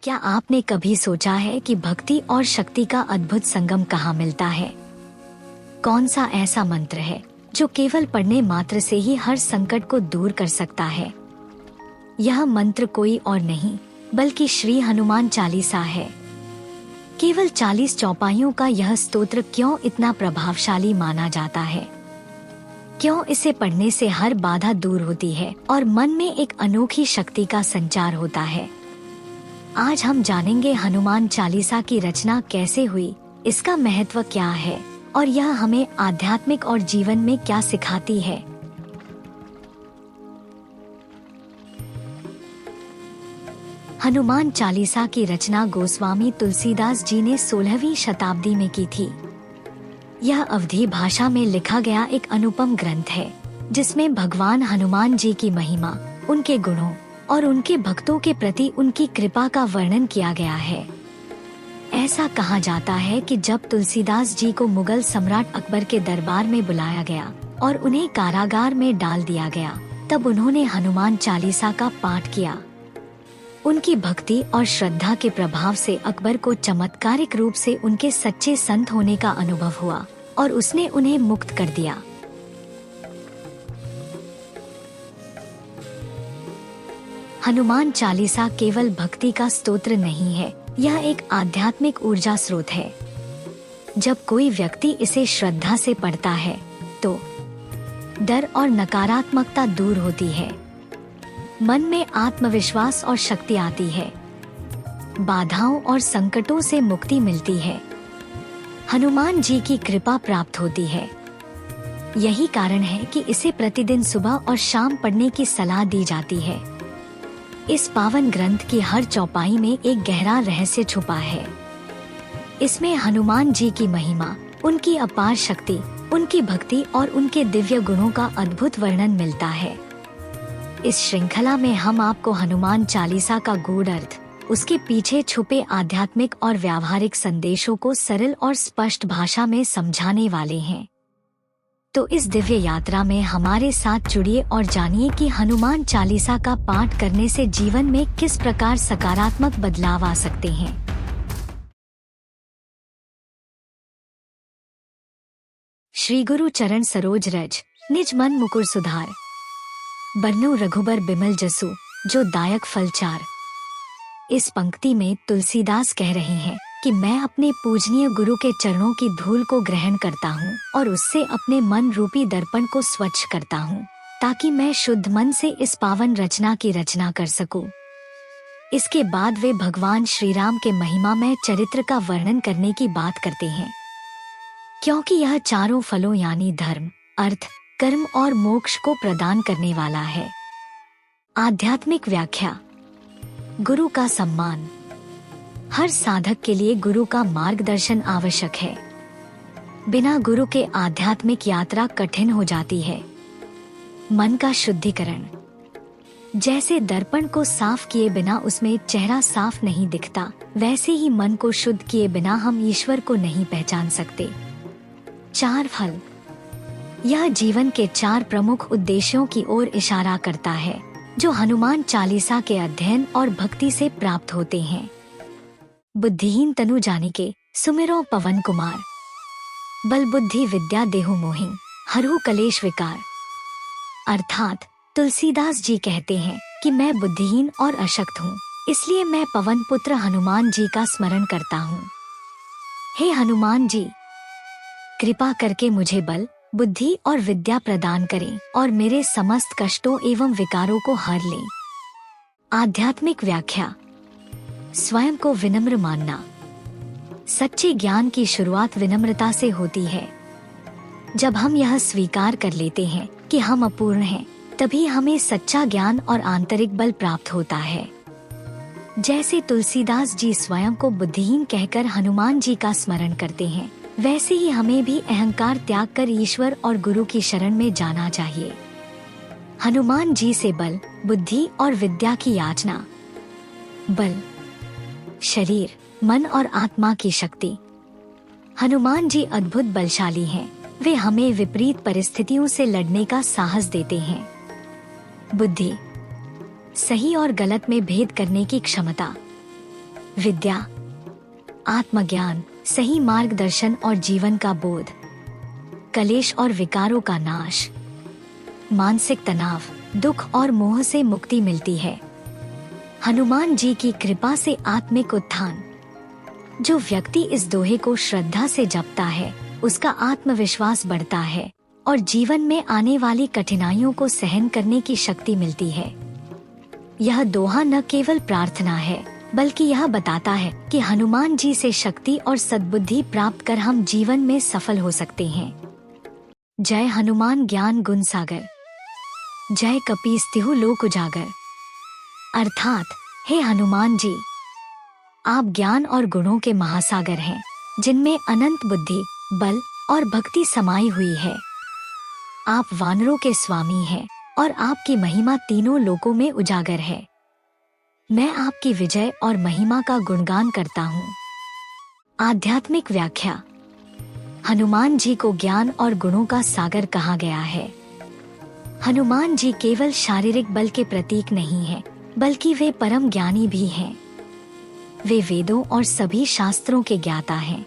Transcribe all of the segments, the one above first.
क्या आपने कभी सोचा है कि भक्ति और शक्ति का अद्भुत संगम कहाँ मिलता है? कौन सा ऐसा मंत्र है जो केवल पढ़ने मात्र से ही हर संकट को दूर कर सकता है? यह मंत्र कोई और नहीं बल्कि श्री हनुमान चालीसा है। केवल 40 चौपाइयों का यह स्तोत्र क्यों इतना प्रभावशाली माना जाता है? क्यों इसे पढ़ने से हर बाधा दूर होती है और मन में एक अनोखी शक्ति का संचार होता है? आज हम जानेंगे हनुमान चालीसा की रचना कैसे हुई, इसका महत्व क्या है और यह हमें आध्यात्मिक और जीवन में क्या सिखाती है। हनुमान चालीसा की रचना गोस्वामी तुलसीदास जी ने 16वीं शताब्दी में की थी। यह अवधी भाषा में लिखा गया एक अनुपम ग्रंथ है जिसमें भगवान हनुमान जी की महिमा, उनके गुणों और उनके भक्तों के प्रति उनकी कृपा का वर्णन किया गया है। ऐसा कहा जाता है कि जब तुलसीदास जी को मुगल सम्राट अकबर के दरबार में बुलाया गया और उन्हें कारागार में डाल दिया गया, तब उन्होंने हनुमान चालीसा का पाठ किया। उनकी भक्ति और श्रद्धा के प्रभाव से अकबर को चमत्कारिक रूप से उनके सच्चे संत होने का अनुभव हुआ और उसने उन्हें मुक्त कर दिया। हनुमान चालीसा केवल भक्ति का स्तोत्र नहीं है, यह एक आध्यात्मिक ऊर्जा स्रोत है। जब कोई व्यक्ति इसे श्रद्धा से पढ़ता है तो डर और नकारात्मकता दूर होती है, मन में आत्मविश्वास और शक्ति आती है, बाधाओं और संकटों से मुक्ति मिलती है, हनुमान जी की कृपा प्राप्त होती है। यही कारण है कि इसे प्रतिदिन सुबह और शाम पढ़ने की सलाह दी जाती है। इस पावन ग्रंथ की हर चौपाई में एक गहरा रहस्य छुपा है। इसमें हनुमान जी की महिमा, उनकी अपार शक्ति, उनकी भक्ति और उनके दिव्य गुणों का अद्भुत वर्णन मिलता है। इस श्रृंखला में हम आपको हनुमान चालीसा का गूढ़ अर्थ, उसके पीछे छुपे आध्यात्मिक और व्यावहारिक संदेशों को सरल और स्पष्ट भाषा में समझाने वाले हैं। तो इस दिव्य यात्रा में हमारे साथ जुड़िए और जानिए कि हनुमान चालीसा का पाठ करने से जीवन में किस प्रकार सकारात्मक बदलाव आ सकते हैं। श्री गुरु चरण सरोज रज, निज मन मुकुर सुधार, बरनु रघुबर बिमल जसु, जो दायक फल चार। इस पंक्ति में तुलसीदास कह रहे हैं कि मैं अपने पूजनीय गुरु के चरणों की धूल को ग्रहण करता हूँ और उससे अपने मन रूपी दर्पण को स्वच्छ करता हूँ, ताकि मैं शुद्ध मन से इस पावन रचना की रचना कर सकूं। इसके बाद वे भगवान श्री राम के महिमामय चरित्र का वर्णन करने की बात करते हैं, क्योंकि यह चारों फलों यानी धर्म, अर्थ, कर्म और मोक्ष को प्रदान करने वाला है। आध्यात्मिक व्याख्या। गुरु का सम्मान। हर साधक के लिए गुरु का मार्गदर्शन आवश्यक है। बिना गुरु के आध्यात्मिक यात्रा कठिन हो जाती है। मन का शुद्धिकरण। जैसे दर्पण को साफ किए बिना उसमें चेहरा साफ नहीं दिखता, वैसे ही मन को शुद्ध किए बिना हम ईश्वर को नहीं पहचान सकते। 4 फल। यह जीवन के 4 प्रमुख उद्देश्यों की ओर इशारा करता है जो हनुमान चालीसा के अध्ययन और भक्ति से प्राप्त होते हैं। बुद्धिहीन तनु जानिके, सुमिरो पवन कुमार, बल बुद्धि विद्या देहु मोहि, हरहु कलेश विकार। अर्थात तुलसीदास जी कहते हैं कि मैं बुद्धिहीन और अशक्त हूँ, इसलिए मैं पवन पुत्र हनुमान जी का स्मरण करता हूँ। हे हनुमान जी, कृपा करके मुझे बल, बुद्धि और विद्या प्रदान करें और मेरे समस्त कष्टों एवं विकारों को हर लें। आध्यात्मिक व्याख्या। स्वयं को विनम्र मानना। सच्चे ज्ञान की शुरुआत विनम्रता से होती है। जब हम यह स्वीकार कर लेते हैं कि हम अपूर्ण हैं, तभी हमें सच्चा ज्ञान और आंतरिक बल प्राप्त होता है। जैसे तुलसीदास जी स्वयं को बुद्धिहीन कहकर हनुमान जी का स्मरण करते हैं, वैसे ही हमें भी अहंकार त्याग कर ईश्वर और गुरु की शरण में जाना चाहिए। हनुमान जी से बल, बुद्धि और विद्या की याचना। बल, शरीर, मन और आत्मा की शक्ति। हनुमान जी अद्भुत बलशाली हैं। वे हमें विपरीत परिस्थितियों से लड़ने का साहस देते हैं। बुद्धि, सही और गलत में भेद करने की क्षमता। विद्या, आत्मज्ञान, सही मार्गदर्शन और जीवन का बोध, कलेश और विकारों का नाश, मानसिक तनाव, दुख और मोह से मुक्ति मिलती है। हनुमान जी की कृपा से आत्मिक उत्थान। जो व्यक्ति इस दोहे को श्रद्धा से जपता है, उसका आत्मविश्वास बढ़ता है और जीवन में आने वाली कठिनाइयों को सहन करने की शक्ति मिलती है। यह दोहा न केवल प्रार्थना है, बल्कि यह बताता है कि हनुमान जी से शक्ति और सद्बुद्धि प्राप्त कर हम जीवन में सफल हो सकते हैं। जय हनुमान ज्ञान गुण सागर, जय कपीस तिहु लोक उजागर। अर्थात, हे हनुमान जी, आप ज्ञान और गुणों के महासागर हैं, जिनमें अनंत बुद्धि, बल और भक्ति समाई हुई है। आप वानरों के स्वामी हैं और आपकी महिमा तीनों लोकों में उजागर है। मैं आपकी विजय और महिमा का गुणगान करता हूँ। आध्यात्मिक व्याख्या। हनुमान जी को ज्ञान और गुणों का सागर कहा गया है। हनुमान जी केवल शारीरिक बल के प्रतीक नहीं हैं, बल्कि वे परम ज्ञानी भी हैं। वे वेदों और सभी शास्त्रों के ज्ञाता हैं।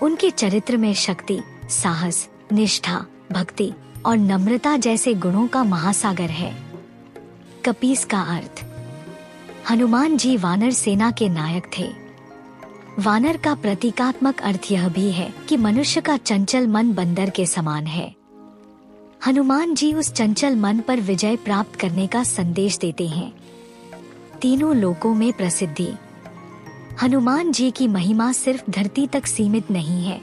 उनके चरित्र में शक्ति, साहस, निष्ठा, भक्ति और नम्रता जैसे गुणों का महासागर है। कपीस का अर्थ। हनुमान जी वानर सेना के नायक थे। वानर का प्रतीकात्मक अर्थ यह भी है कि मनुष्य का चंचल मन बंदर के समान है। हनुमान जी उस चंचल मन पर विजय प्राप्त करने का संदेश देते हैं। तीनों लोकों में प्रसिद्धि। हनुमान जी की महिमा सिर्फ धरती तक सीमित नहीं है।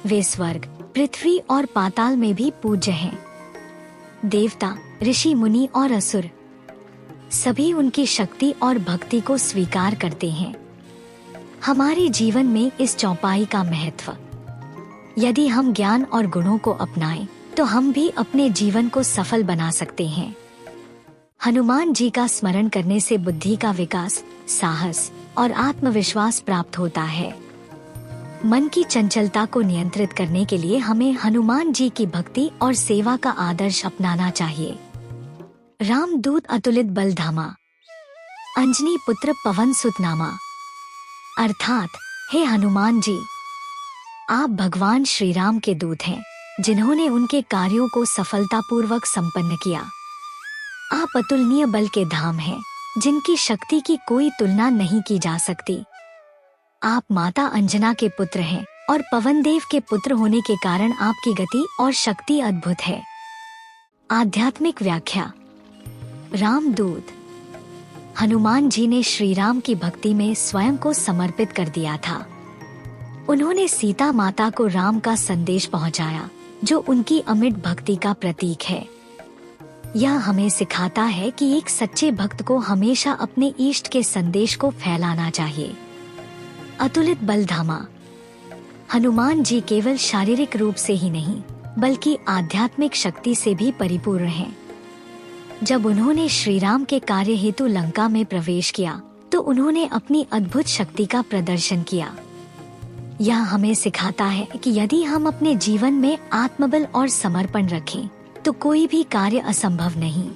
वे स्वर्ग, पृथ्वी और पाताल में भी पूज्य हैं। देवता, ऋषि मुनि और असुर सभी उनकी शक्ति और भक्ति को स्वीकार करते हैं। हमारे जीवन में इस चौपाई का महत्व। यदि हम ज्ञान और गुणों को अपनाएं, तो हम भी अपने जीवन को सफल बना सकते हैं। हनुमान जी का स्मरण करने से बुद्धि का विकास, साहस और आत्मविश्वास प्राप्त होता है। मन की चंचलता को नियंत्रित करने के लिए हमें हनुमान जी की भक्ति और सेवा का आदर्श अपनाना चाहिए। रामदूत अतुलित बल धामा, अंजनी पुत्र पवन सुत नामा। अर्थात, हे हनुमान जी, आप भगवान श्री राम के दूत हैं, जिन्होंने उनके कार्यों को सफलतापूर्वक संपन्न किया। आप अतुलनीय बल के धाम हैं, जिनकी शक्ति की कोई तुलना नहीं की जा सकती। आप माता अंजना के पुत्र हैं और पवन देव के पुत्र होने के कारण आपकी गति और शक्ति अद्भुत है। आध्यात्मिक व्याख्या। रामदूत। हनुमान जी ने श्री राम की भक्ति में स्वयं को समर्पित कर दिया था। उन्होंने सीता माता को राम का संदेश पहुंचाया, जो उनकी अमिट भक्ति का प्रतीक है। यह हमें सिखाता है कि एक सच्चे भक्त को हमेशा अपने इष्ट के संदेश को फैलाना चाहिए। अतुलित बल धामा। हनुमान जी केवल शारीरिक रूप से ही नहीं, बल्कि आध्यात्मिक शक्ति से भी परिपूर्ण हैं। जब उन्होंने श्री राम के कार्य हेतु लंका में प्रवेश किया, तो उन्होंने अपनी अद्भुत शक्ति का प्रदर्शन किया। यह हमें सिखाता है कि यदि हम अपने जीवन में आत्मबल और समर्पण रखें, तो कोई भी कार्य असंभव नहीं।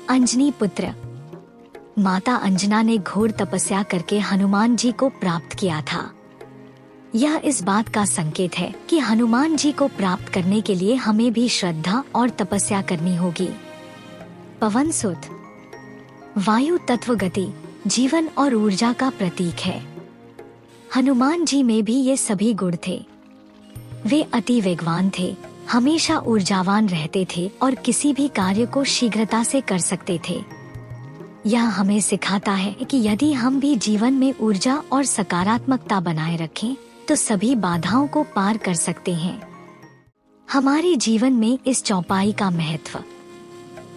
अंजनी पुत्र। माता अंजना ने घोर तपस्या करके हनुमान जी को प्राप्त किया था। यह इस बात का संकेत है कि हनुमान जी को प्राप्त करने के लिए हमें भी श्रद्धा और तपस्या करनी होगी। पवन सुत। वायु तत्व गति, जीवन और ऊर्जा का प्रतीक है। हनुमान जी में भी ये सभी गुण थे। वे अति वेगवान थे, हमेशा ऊर्जावान रहते थे और किसी भी कार्य को शीघ्रता से कर सकते थे। यह हमें सिखाता है कि यदि हम भी जीवन में ऊर्जा और सकारात्मकता बनाए रखें, तो सभी बाधाओं को पार कर सकते हैं। हमारे जीवन में इस चौपाई का महत्व।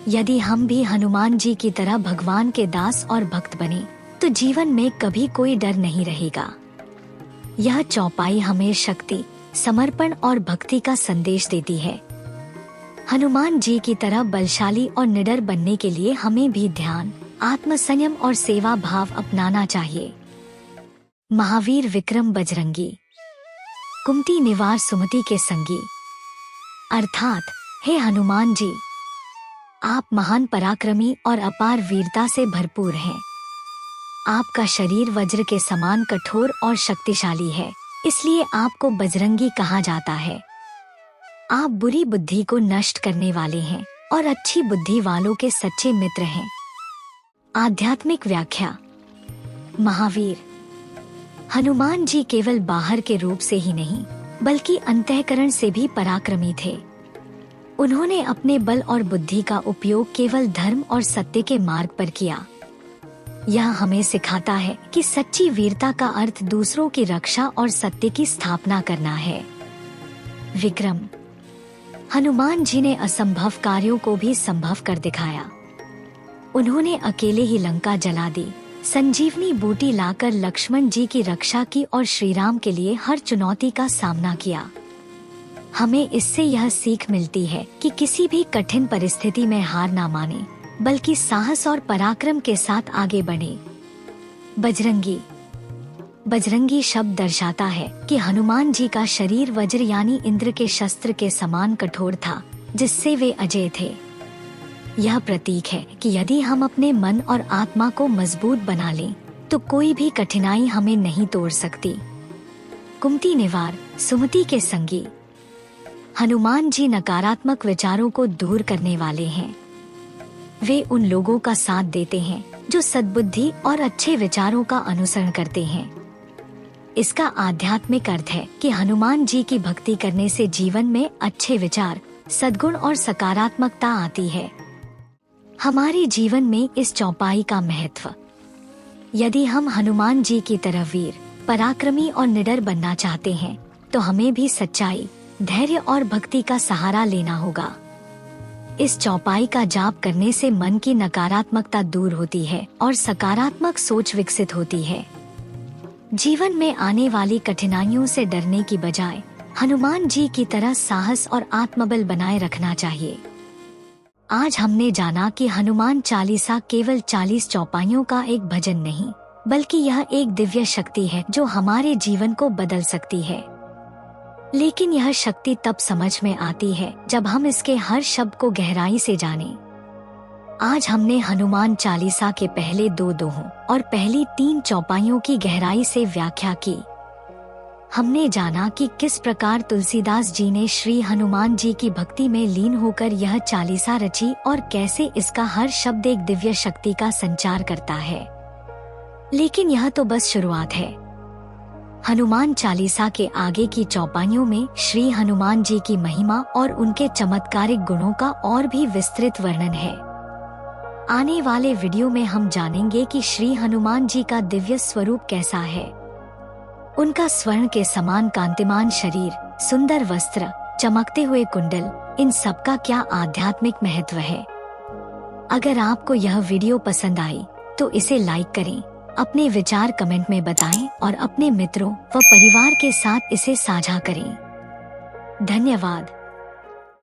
यदि हम भी हनुमान जी की तरह भगवान के दास और भक्त बने, तो जीवन में कभी कोई डर नहीं रहेगा। यह चौपाई हमें शक्ति, समर्पण और भक्ति का संदेश देती है। हनुमान जी की तरह बलशाली और निडर बनने के लिए हमें भी ध्यान, आत्मसंयम और सेवा भाव अपनाना चाहिए। महावीर विक्रम बजरंगी, कुमति निवार सुमति के संगी। अर्थात, हे हनुमान जी, आप महान पराक्रमी और अपार वीरता से भरपूर हैं। आपका शरीर वज्र के समान कठोर और शक्तिशाली है, इसलिए आपको बजरंगी कहा जाता है। आप बुरी बुद्धि को नष्ट करने वाले हैं और अच्छी बुद्धि वालों के सच्चे मित्र हैं। आध्यात्मिक व्याख्या। महावीर। हनुमान जी केवल बाहर के रूप से ही नहीं बल्कि अंतःकरण से भी पराक्रमी थे। उन्होंने अपने बल और बुद्धि का उपयोग केवल धर्म और सत्य के मार्ग पर किया। यह हमें सिखाता है कि सच्ची वीरता का अर्थ दूसरों की रक्षा और सत्य की स्थापना करना है। विक्रम। हनुमान जी ने असंभव कार्यों को भी संभव कर दिखाया। उन्होंने अकेले ही लंका जला दी, संजीवनी बूटी लाकर लक्ष्मण जी की रक्षा की और श्री राम के लिए हर चुनौती का सामना किया। हमें इससे यह सीख मिलती है कि किसी भी कठिन परिस्थिति में हार ना माने, बल्कि साहस और पराक्रम के साथ आगे बढ़े। बजरंगी। बजरंगी शब्द दर्शाता है कि हनुमान जी का शरीर वज्र यानी इंद्र के शस्त्र के समान कठोर था, जिससे वे अजेय थे। यह प्रतीक है कि यदि हम अपने मन और आत्मा को मजबूत बना लें, तो कोई भी कठिनाई हमें नहीं तोड़ सकती। कुमति निवार, सुमति के संगी। हनुमान जी नकारात्मक विचारों को दूर करने वाले हैं। वे उन लोगों का साथ देते हैं जो सद्बुद्धि और अच्छे विचारों का अनुसरण करते हैं। इसका आध्यात्मिक अर्थ है कि हनुमान जी की भक्ति करने से जीवन में अच्छे विचार, सद्गुण और सकारात्मकता आती है। हमारे जीवन में इस चौपाई का महत्व। यदि हम हनुमान जी की तरह वीर, पराक्रमी और निडर बनना चाहते हैं, तो हमें भी सच्चाई, धैर्य और भक्ति का सहारा लेना होगा। इस चौपाई का जाप करने से मन की नकारात्मकता दूर होती है और सकारात्मक सोच विकसित होती है। जीवन में आने वाली कठिनाइयों से डरने की बजाय हनुमान जी की तरह साहस और आत्मबल बनाए रखना चाहिए। आज हमने जाना कि हनुमान चालीसा केवल 40 चौपाइयों का एक भजन नहीं, बल्कि यह एक दिव्य शक्ति है जो हमारे जीवन को बदल सकती है। लेकिन यह शक्ति तब समझ में आती है जब हम इसके हर शब्द को गहराई से जानें। आज हमने हनुमान चालीसा के पहले 2 दोहों और पहली 3 चौपाइयों की गहराई से व्याख्या की। हमने जाना कि किस प्रकार तुलसीदास जी ने श्री हनुमान जी की भक्ति में लीन होकर यह चालीसा रची और कैसे इसका हर शब्द एक दिव्य शक्ति का संचार करता है। लेकिन यह तो बस शुरुआत है। हनुमान चालीसा के आगे की चौपाइयों में श्री हनुमान जी की महिमा और उनके चमत्कारिक गुणों का और भी विस्तृत वर्णन है। आने वाले वीडियो में हम जानेंगे कि श्री हनुमान जी का दिव्य स्वरूप कैसा है। उनका स्वर्ण के समान कांतिमान शरीर, सुंदर वस्त्र, चमकते हुए कुंडल, इन सब का क्या आध्यात्मिक महत्व है। अगर आपको यह वीडियो पसंद आई तो इसे लाइक करें, अपने विचार कमेंट में बताएं और अपने मित्रों व परिवार के साथ इसे साझा करें। धन्यवाद।